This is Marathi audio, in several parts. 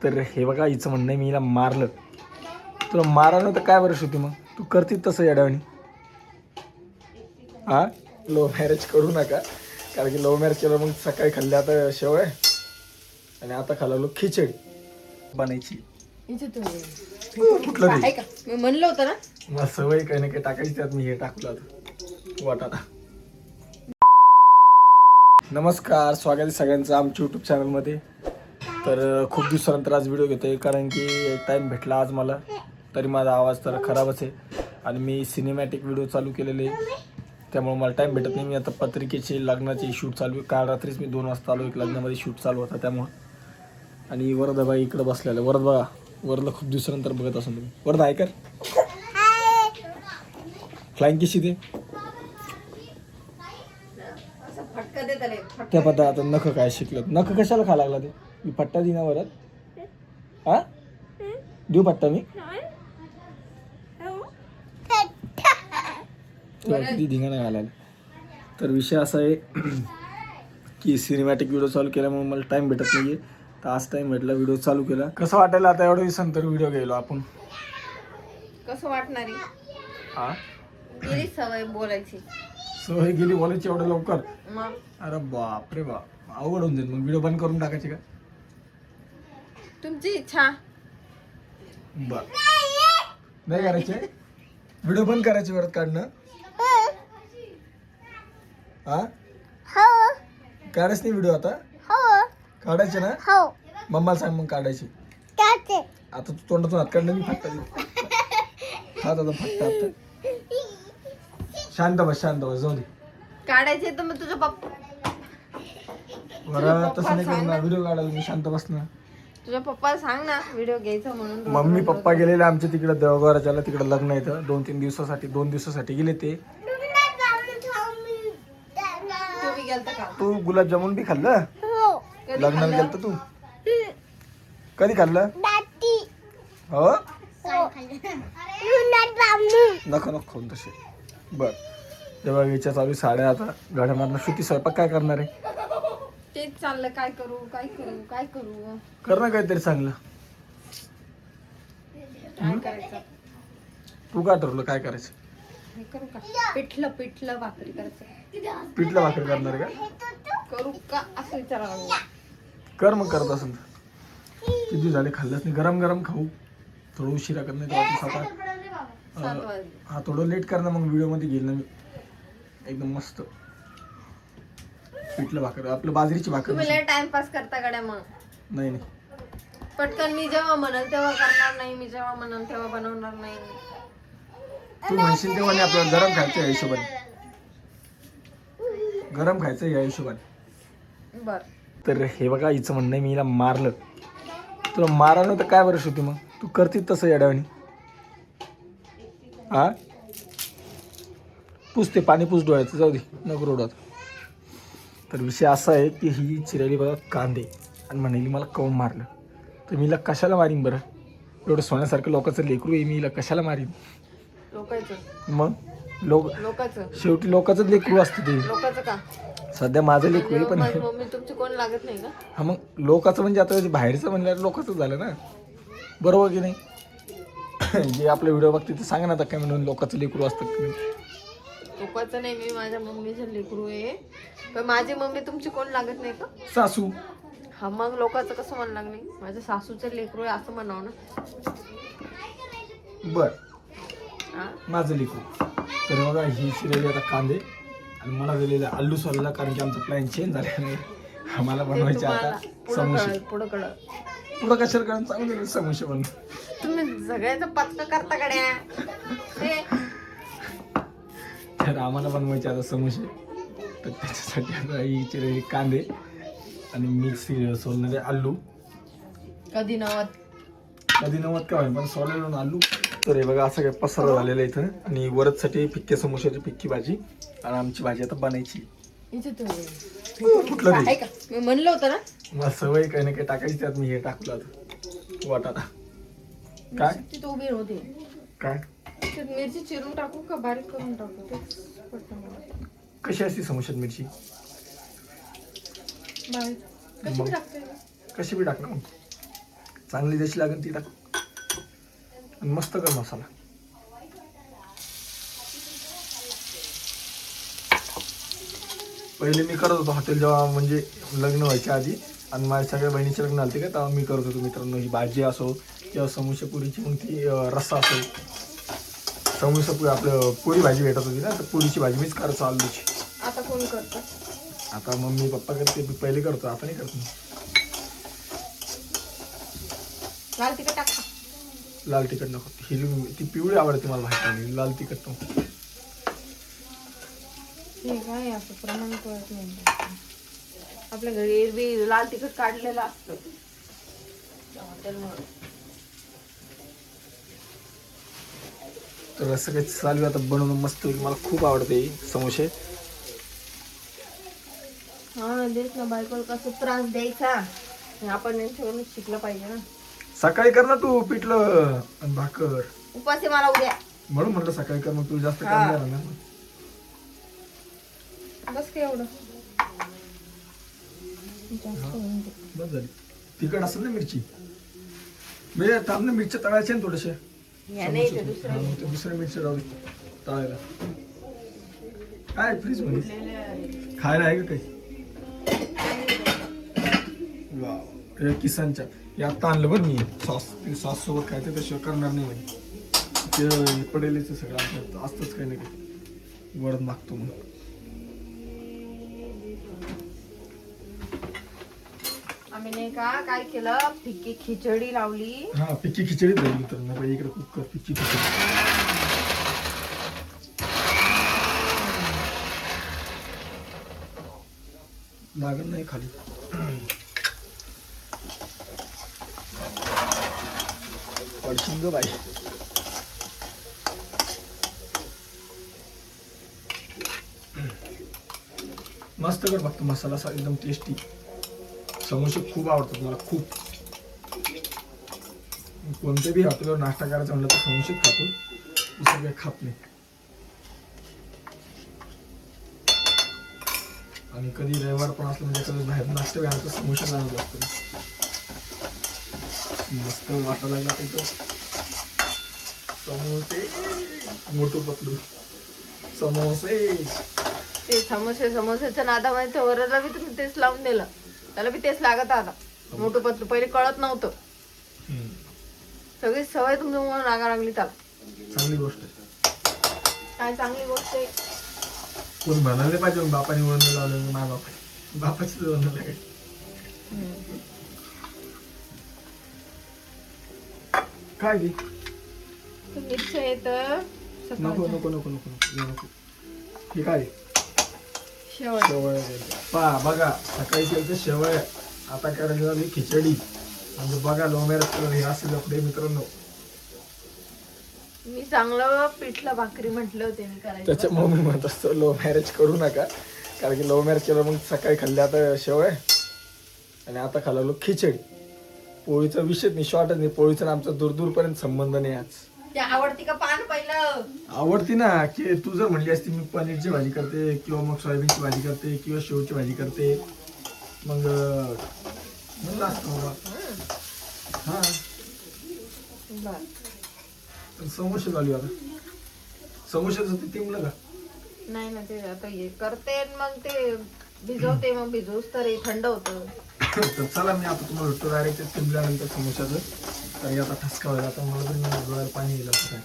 तर हे बघा हिचं म्हणणं आहे मी हिला मारलं. तुला मारलं तर काय वर्ष होती मग तू करतीस तसं येड्यावानी. हा लव्ह मॅरेज करू नका कारण की लव्ह मॅरेज केलं मग सकाळी खाल्ले आता शेवय आणि आता खाल्लो खिचडी बनायची. कुठलं आहे का मी म्हणलं होतं ना मला सवय काही ना काही टाकायची त्यात मी हे टाकलं आता वाटाणा. नमस्कार, स्वागत आहे सगळ्यांचं आमच्या यूट्यूब चॅनलमध्ये. तर खूप दिवसानंतर आज व्हिडिओ घेतो आहे कारण की टाईम भेटला आज मला. तरी माझा आवाज तर खराबच आहे आणि मी सिनेमॅटिक व्हिडिओ चालू केलेले त्यामुळे मला टाईम भेटत नाही. मी आता पत्रिकेचे लग्नाचे शूट चालू आहे. काल रात्रीच मी 2 वाजता आलो. एक लग्नामध्ये शूट चालू होता त्यामुळं. आणि वरदाबाई इकडं बसलेलं. वरद बघा, वरदला खूप दिवसानंतर बघत असाल तुम्ही. वरद आहे कर फ्लाइंग किशी ते फटका दे त्याला त्या पत्ता आता नख काय शिकलं. नख कशाला खा लागला ते मी पट्टा दिना वरद. हा देऊ पट्टा मी किती धिंगाणा घालायला. तर विषय असा आहे की सिनेमॅटिक व्हिडिओ चालू केल्यामुळे मला टाइम भेटत नाहीये. तर आज टाइम भेटला व्हिडिओ चालू केला. कसं वाटायला आता एवढ्या दिवसानंतर व्हिडिओ गेलो आपण. कसं वाटणार हा गेली सवय बोलायची सवय गेली बोलायची एवढं लवकर. मग अरे बाप रे बाप अवघड होऊन जाईल. मग व्हिडिओ बंद करून टाकायचे का? तुमची इच्छा. बर नाही करायचे व्हिडिओ बंद करायचे परत काढणं. हा काढायच नाही व्हिडिओ आता काढायचे ना. मम्माला सांग मग काढायची. आता तू तोंडातून हात काढणं मी फटका देऊ. हा दादा फटका आता. शांत बस जाऊ दे. काढायचे तर मग तुझा पप्पा बरं तसं नाही करणार. व्हिडिओ काढायला मी शांत बसणार. तुझ्या पप्पाला सांग ना व्हिडिओ घ्यायचा म्हणून. मम्मी पप्पा गेलेले आमच्या तिकडे देवघराच्याला. तिकडे लग्न येतं 2-3 दिवसासाठी. 2 दिवसासाठी गेले ते. तुम्ही गेलता का तू गुलाबजामुन बी खाल्लं कधी लग्नाला खाल्लं? गेलत तू. कधी खाल्लं हो नको खाऊन तसे. बर जेव्हा याच्या चालू साड्या आता गाड्यामधनं सुटी स्वयंपाक काय करणार आहे. तेच चाललं काय करू काय करू कर ना काहीतरी चांगलं. काय करायचं तू काय ठरवलं काय करायचं. हे करू का पिठलं भाकरी करायचं. पिठलं भाकर करणार आहे का? करू का असं विचारावं. कर मग करत असेल तर. किती झाले खाल्लंच नाही. गरम गरम खाऊ. थोडं उशिरा कर नाही तर आता 7 वाजले. हा थोडं लेट कर ना. मग व्हिडिओमध्ये घेईल ना मी एकदम मस्त. पिठलं भाकर आपलं बाजरीची भाकर तुम्ही लय टाइमपास करता गड्या. मग नाही पटकन मी जेव्हा म्हणल तेव्हा करणार नाही. मी जेव्हा म्हणल तेव्हा बनवणार नाही. तू म्हणशील तेव्हा नाही. आपल्याला गरम खायचं या हिशोबाने. गरम खायचं या हिशोबाने. बर तर हे बघा हिचं म्हणणं आहे मी हिला मारलं. तुला मारलं तर काय वर्ष होती मग तू करतीस तसं येड्यावानी. हा पुसते पाणी पुस डोळ्याचं जाऊ दे नको रोडात. तर विषय असा आहे की ही चिरायली बघा कांदे आणि म्हणाली मला काऊन मारलं. तर मी हिला कशाला मारीन बरं. एवढं सोन्यासारखं लोकांचं लेकरू आहे. मी हिला कशाला मारीन. लोकांचं मग लोकांचं शेवटी लोकांचंच लेकरू असतं ते. लोकांचं का सध्या माझं लेकरू आहे पण माझी मम्मी तुमची कोण लागत नाही का. हा मग लोकांचं म्हणजे आता बाहेरचं म्हणल्यावर लोकांचं झालं ना. बरोबर की नाही. जे आपला व्हिडिओ बघते ते सांगा ना आता काय म्हणून लोकांचं लेकरू असतं की नाही. लोकांचं नाही. मी माझ्या मम्मीचं लेकरू आहे. पण माझी मम्मी तुमची कोण लागत नाही का. सासू हा मग लोकांचं कसं म्हण लागले. माझ्या सासूचं लेकरू आहे असं म्हणावं ना. बर हा? माझं लेकरू. तर बघा ही शिरवली आता कांदे आणि मला दिलेलं आलू सोलला कारण की आमचं प्लॅन चेंज झाल्याने आम्हाला बनवायचे आता समोसे. पुढं कळलं पुढं कशाला कळून सांगू दिलं समोसे बनवून. तुम्ही सगळ्याचं पत्क करता गड्या. तर आम्हाला बनवायचे आता समोसे. तर त्याच्यासाठी आता ही चिरलेली कांदे आणि मिक्स सोलणारे आलू. कधी नवत का होईल पण सोललेलं आलू. तर हे बघा असं काय पसारा झालेला इथं. आणि वरदसाठी फिक्के समोशाची फिक्की भाजी आणि आमची भाजी आता बनायची. कुठलं आहे का मी म्हणलं होतं ना मला सवय काही ना काही टाकायची त्यात मी हे टाकलं आता वाटाणा. काय तिथं उभी होती. काय मिरची चिरून टाकू का बारीक करून टाकू तेच पटकन मला. कशी असते समोशात मिरची. बारीक कशी मग? टाकते. कशी बी टाक ना. चांगली जशी लागेल ती टाक आणि मस्त कर मसाला. पहिले मी करत होतो हॉटेल जेव्हा म्हणजे लग्न व्हायच्या आधी आणि माझ्या सगळ्या बहिणीचे लग्न झाले का तेव्हा मी करत होतो मित्रांनो. ही भाजी असो किंवा समोसा पुरीची मग ती रस्सा असो. समोसा पुरी आपलं पुरी भाजी भेटत होती ना तर पुरीची भाजी मीच करायचो आलूची. आता कोण करतो? आता मम्मी पप्पा करते मी पहिले करतो आता नाही करतो. लाल तिखट टाका. लाल तिखट नको हिरवी ती पिवळी आवडते मला भाजी लाल तिखट नको. हे काय असं प्रमाण कळत नाही आपल्या घरी एरवी लाल तिखट काढलेलं असतं हॉटेलमध्ये. तर असं काही चालू आता बनवणं मस्त मला खूप आवडते समोसे. हा देख ना बायकोला कसं त्रास द्यायचा आपण यांच्यावरून शिकलं पाहिजे ना. सकाळी कर ना तू पिठलं आणि भाकर. उपास आहे मला उद्या म्हणून म्हटलं सकाळी कर मग तू जास्त हा. काम नाही ना. बस काय एवढं जास्त होऊन दे. बस झाली. तिखट असेल ना मिरची म्हणजे थांब मिरच्या तळायच्या ना थोड्याशा. या नाही ते दुसरं हा, मग ते दुसऱ्या मिरच्या राहू दे तळायला. काय फ्रीज मध्ये खायला आहे का काही? वाव हे किसानच्या हे आत्ता आणलं बरं मी सॉस सोबत खायचं त्याशिवाय करणार नाही म्हणजे ते पडेल सगळं आपल्याला असतंच काही ना काही वरद मागतो मग. आम्ही नाही का काय केलं फिक्की खिचडी लावली. हा पिक्की खिचडी राहिली तर ना बाई इकडे कुकर पिक्की खिचडी लागत नाही खाली. पडशील ग बाई. मस्त कर फक्त मसाला असा एकदम टेस्टी. समोसे खूप आवडतात मला खूप. कोणत्या बी हॉटेलवर नाश्ता करायचा म्हणलं तर समोसेच खातो दुसरं काही खात नाही. आणि कधी रविवार पण असलं म्हणजे कधी बाहेर नाश्ता घ्यायला तर समोसे लावत असतो. मस्त वाटायला लागला तिथं समोसे मोठू पतलू समोसे. ते समोसेच्या नादामध्ये ते वरला बी तुम्ही तेच लावून दिलं त्याला बी तेच लागत आता. मोठं पतलू पहिले कळत नव्हतं. सगळी सवय तुमच्यामुळे लागा लागली त्याला. चांगली गोष्ट आहे. काय चांगली गोष्ट आहे. कोण म्हणाले पाहिजे बापाने वळण लावलं माझ्या बापाची वळण लागेल. काय घे मिरच्या येत नको नको नको नको नको. हे काय शेवट शेवया पा बघा सकाळी केलं शेवया आता करायची झाली खिचडी म्हणजे बघा लोमेरच हे असेल आपले मित्रांनो. मी चांगलं पिठलं भाकरी म्हटलं होते मी करायचं. त्याच्यामुळे मी म्हणत असतो लव्ह मॅरेज करू नका कारण की लव्ह मॅरेज केलं मग सकाळी खाल्ले आता शेवया आणि आता खाल्लो खिचडी. पोळीचा विषय नाही शॉर्टच नाही. पोळीचा आमचा दूर दूरपर्यंत संबंध नाही. आज ते आवडती का पान पहिलं आवडती ना की तू जर म्हणली असती मी पनीरची भाजी करते किंवा मग सोयाबीनची भाजी करते किंवा शेवची भाजी करते मग म्हणलं असतं मला. हा बर समोसे झाली आता समोशाचं ते तिमलं का नाही ना ते आता हे करते आणि मग ते भिजवते मग भिजवूस तर हे थंड होतं. तर चला मी आता तुम्हाला भेटतो डायरेक्ट तिमल्यानंतर समोशाचं. तर आता ठसका व्हायला आता मला पण डोळ्याला पाणी येईल असं काय.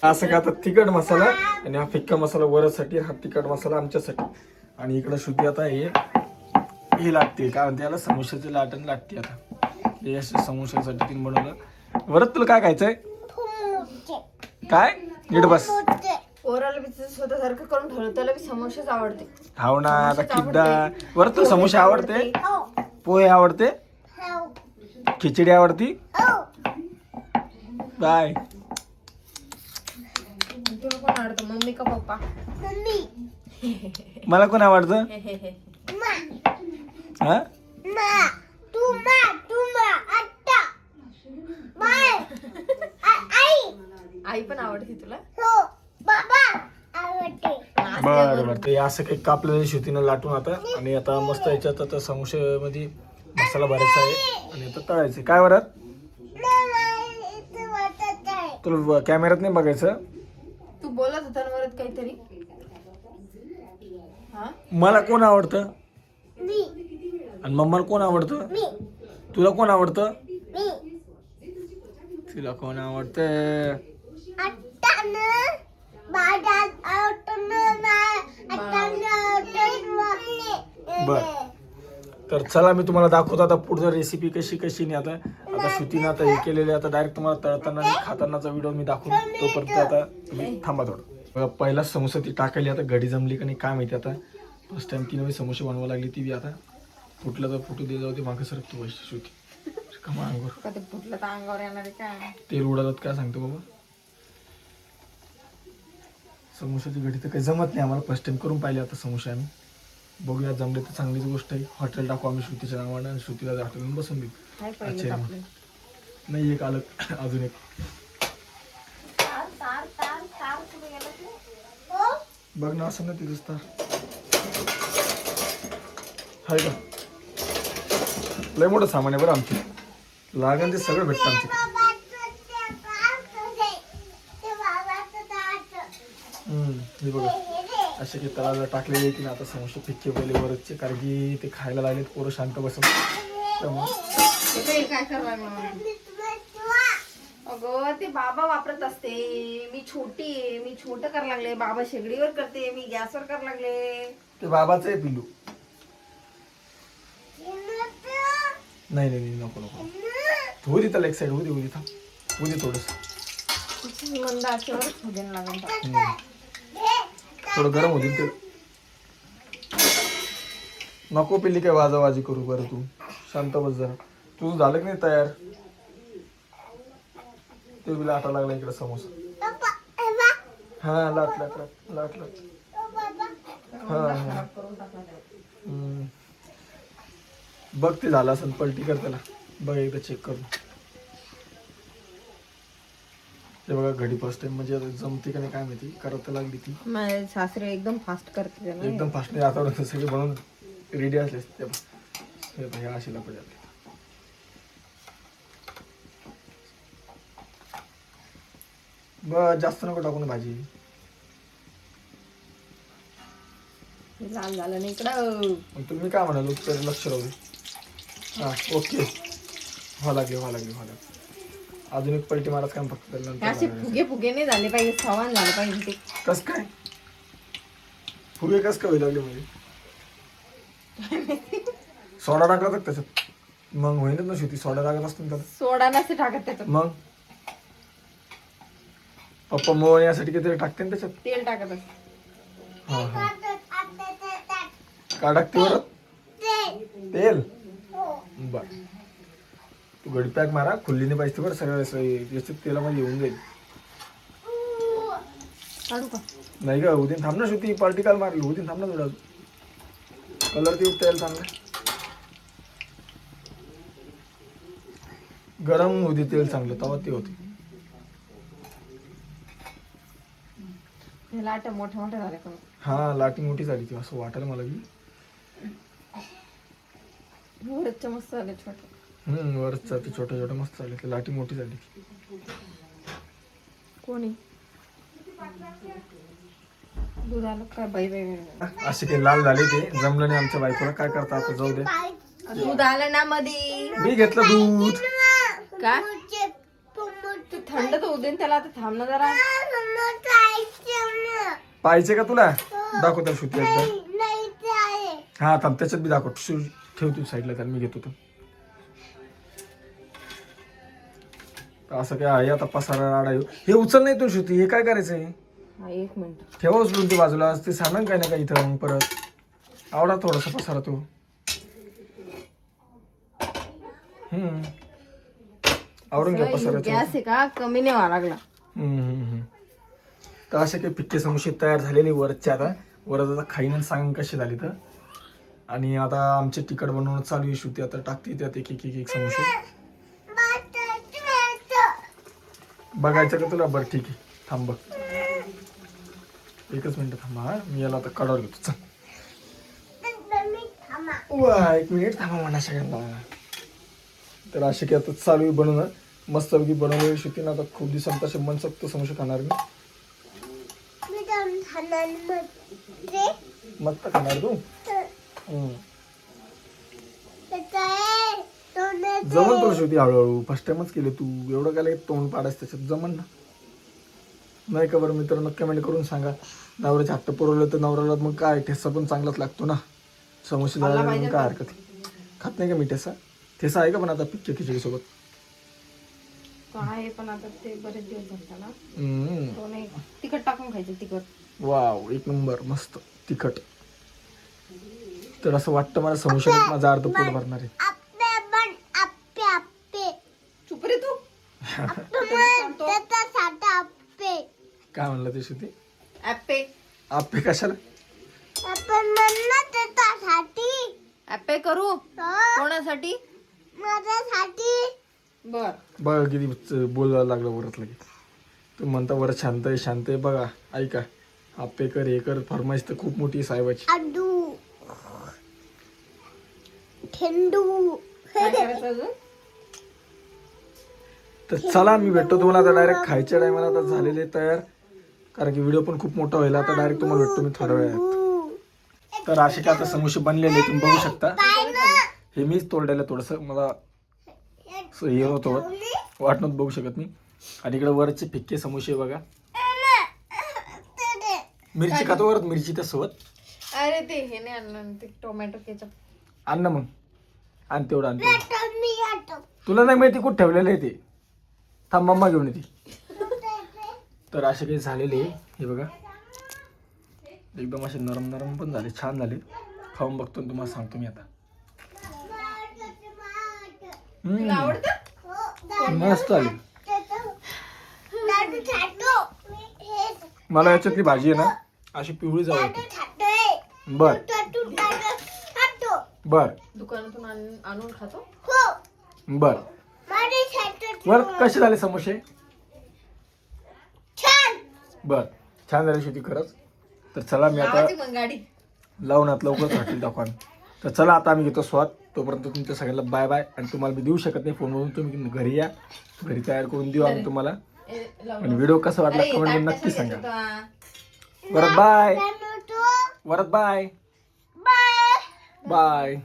असं का आता तिखट मसाला आणि हा फिक्का मसाला वरसाठी हा तिखट मसाला आमच्यासाठी आणि इकडं शुद्धी आता हे लागते काय म्हणते याला समोशाची लाटण लागते. आता हे असे समोशासाठी तीन बनवलं. वरत तुला काय खायचंय काय नीट बस. ओराला बी स्वतःसारखं करून ठेवलं त्याला बी समोसेच आवडते. हाव ना आता किद्दा वरत तुला समोसे आवडते पोहे आवडते खिचडी आवडती बाय. तुला कोण आवडतं मम्मी का पप्पा? मला कोण आवडतं हा आई पण आवडते तुला? बरं बरं ते असं काही कापलेलं शेतीनं लाटून आता आणि आता मस्त याच्यात आता समोसे मध्ये मसाला भरायचा आहे. आणि आता तळायचे. काय वरात तुला कॅमेऱ्यात नाही बघायचं. तू बोलत होता ना वरत काहीतरी. हा मला कोण आवडतं आणि मम्माला कोण आवडतं? तुला कोण आवडतं? तिला कोण आवडतं? बर तर चला मी तुम्हाला दाखवतो आता पुढचं रेसिपी कशी कशी नाही. आता श्रुतीनं आता हे केलेले. आता डायरेक्ट तुम्हाला तळताना आणि खातानाचा व्हिडिओ मी दाखवून तोपर्यंत आता तुम्ही थांबा थोडं. बघा पहिला समोसा ती टाकायली. आता घडी जमली का नाही काय माहिती. आता फर्स्ट टाइम ती नवी समोसे बनवायला लागली. ती बी आता फुटलं तर फुटू दे, जाऊ ते मागं सरक तू वैशी श्रुती कमा अंगावर कधी फुटलं तर अंगावर येणार आहे काय. तेल उडालं काय सांगतो बाबा. समोसाची घडी तर काही जमत नाही आम्हाला. फर्स्ट टाइम करून पाहिले आता समोसे आम्ही. बघूया जमले तर चांगलीच गोष्ट आहे. हॉटेल टाकू आम्ही श्रुतीच्या नावानं आणि श्रुतीला हॉटेलून बसून देऊ. काय पहिलं अच्छा आपलं. नाही एक आलं अजून एक. बघ ना असं ना तिथंच तर हाय का. लय मोठं सामान आहे बरं आमचे. लागन ते सगळं भेटतं आमचे. हे बघा असे की तळाला टाकलेले की ना आता समोसे फिक्के पहिले वरचे. कारण की ते खायला लागलेत पोरं शांत बसत त्यामुळे. काय करायला अगं ते बाबा वापरत असते. मी छोटी आहे. मी छोटं करायला लागले. बाबा शेगडीवर करते. मी गॅसवर करायला लागले. ते बाबाचं आहे पिल्लू. नाही नाही नाही नको नको. होऊ दे त्याला एक साईड. होऊ दे थांब. होऊ दे थोडंसं. मंद आचेवरच भोजन लागेल. थोडं गरम होतील ते. नको पिल्ली काय वाजावाजी करू बरं. तू शांत बस जरा. तुझं झालं की नाही तयार. ते बिला आटा लागला इकडे समोसा. हा लाट लाट लाट लाट लाट. हा बघ ते झालं असेल. पलटी कर त्याला. बघ एकदा चेक करून. ते बघा घडी फर्स्ट टाइम म्हणजे जमते का नाही काय माहिती. करत लागली ती. माझे सासरे एकदम फास्ट करते त्याला. एकदम फास्ट नाही. आता सगळे बनवून रेडी असले हे अशी पाहिजे आपली. जास्त नको टाकून भाजी. लाल झालं नाही इकडं. मग तुम्ही काय म्हणालो तर लक्ष राहू दे. हा ओके. व्हा लागले. अजून एक पलटी मारत काम फक्त असे फुगे फुगे नाही झाले पाहिजे. सवान झालं पाहिजे ते. कस काय फुगे कस काय होईल लागले म्हणजे. सोडा टाकला तर त्याच्यात मग होईनच ना शेती. सोडा टाकत असतो त्याला. सोडा नसते टाकत त्याच्यात. मग पप्पा मोह यासाठी काहीतरी टाकते ना त्याच्यात. तेल टाकत असते. हा हा काय टाकते बरं. तेल. बर तू गडी पॅक मारा. खुल्लीने पाहिजे बरं सगळं याच्यात तेलामध्ये येऊन जाईल. काढू का नाही का उद्या थांब ना श्रुती. पार्टी काल मारली उद्या थांब ना थोडा. कलर ते तेल चांगलं गरम होते. तेल चांगलं तेव्हा ते होते. लाट मोठ्या मोठ्या झाल्या का. हा लाटी मोठी झाली ती असं वाटायला मला की. वरच्या मस्त झाले छोटे. वरच ते छोटे छोटे मस्त झाले. ते लाटी मोठी झाली. कोणी दूध आलं काय. बाई बाई असे ते लाल झाले. ते जमलं नाही आमच्या बायकोला. काय करता आता जाऊ दे. दूध आलं ना मध्ये. मी घेतलं दूध. काय तू थंड तर उदेन त्याला. आता थांब ना जरा. पाहिजे का तुला. दाखव त्या श्रुती एकदा. हा थांब त्याच्यात बी दाखव. ठेव तू साईडला त्याला मी घेतो. तर असं काय आहे आता पसारा राडा. हे उचल नाही तू श्रुती. हे काय करायचंय. एक मिनिट ठेवा उचलून ते बाजूला. ते सामान काय ना काय इथं मग परत आवडा थोडासा पसारा तो. आवडून घ्या पसाराचा. गॅस आहे का कमी नाही व्हावा लागला. तर असे काही पिक्के समोसे तयार झालेले वरचे. आता वरच आता खाईन सांग कसे झाले तर. आणि आता आमचे तिखट बनवणं चालू आहे. श्रुती आता टाकते त्यात एक एक एक समोसे. बघायचं का तुला. बरं ठीक आहे थांब बघ. एकच मिनिट थांबा. हा मी याला आता कडावर घेतो. चल वा 1 मिनिट थांबा म्हणा सगळ्यांना. तर असे की आता चालू आहे बनवणं मस्तपैकी बनवलेली शेती ना. आता खूप दिवसांत असे मनसोक्त समोसे खाणार मी. मस्त खाणार तू. जमन तुला शेवटी हळूहळू. फर्स्ट टाइमच केले तू. एवढं काय तोंड पाडायचं त्याच्यात जमन ना. नाही का बरं मित्रांनो कमेंट करून सांगा. नवऱ्याचे हट्ट पुरवलं तर नवऱ्याला मग काय ठेसा पण चांगलाच लागतो ना. समोसे झाले मग काय हरकत आहे. खात नाही का मी ठेसा? ठेसा आहे का पण आता पिक्चर खिचडी सोबत? आहे पण आता ते बरेच दिवस झाले ना. तो नाही तिखट टाकून खायचं तिखट. वाव एक नंबर मस्त तिखट. तर असं वाटतं मला समोशाने माझा अर्ध पोट भरणार आहे. चुप रे तू. काय म्हणलं ते श्रुती? ऍप्पे. आपे कशाला? ऍप्पे करू कोणासाठी? बर बघा किती बोलायला लागलं वरत लगे. तुम्ही म्हणता वरत शांत आहे शांत आहे. बघा ऐका आपे कर हे कर फरमाईश तर खूप मोठी आहे साहेबाची. काय करायचं अजून? तर चला मी भेटतो तुम्हाला आता डायरेक्ट खायच्या टायमाला. आता झालेले तयार कारण की व्हिडिओ पण खूप मोठा होईल. आता डायरेक्ट तुम्हाला भेटतो मी थोड्या वेळात. तर असे काय आता समोसे बनलेले तुम्ही बघू शकता. हे मीच तोडलेलं थोडंसं मला हे होतं वाट नव्हतं बघू शकत मी. आणि इकडे वरचे फिक्के समोसे बघा. मिरची खातो वरत मिरची त्यासोबत. अरे ते हे नाही आणलं ते टोमॅटो केचप. आण ना मग. आण तेवढं आण तेवढं. तुला नाही माहिती कुठं ठेवलेलं आहे ते. थांब मम्मा घेऊन येते. तर असे काही झालेले हे बघा एकदम असे नरम नरम पण झाले छान झाले. खाऊन बघतो आणि तुम्हाला सांगतो मी आता. तुला आवडतं? मस्त आले. मला याच्यातली भाजी आहे ना अशी पिवळी आवडते. बर बर दुकानातून आणून खातो. बर बर कसे झाले समोसे? बर छान झाले शेती खरंच. तर चला मी आता लावायची मग गाडी लावून लवकरच हॉटेल दाखवा. तर चला आता आम्ही घेतो स्वाद. तोपर्यंत तुमच्या सगळ्यांना बाय बाय. आणि तुम्हाला मी देऊ शकत नाही फोनवरून. तुम्ही घरी या घरी तयार करून देऊ आम्ही तुम्हाला. आणि व्हिडिओ कसा वाटला कमेंट मध्ये नक्की सांगा. Varad bye. Varad bye. Bye.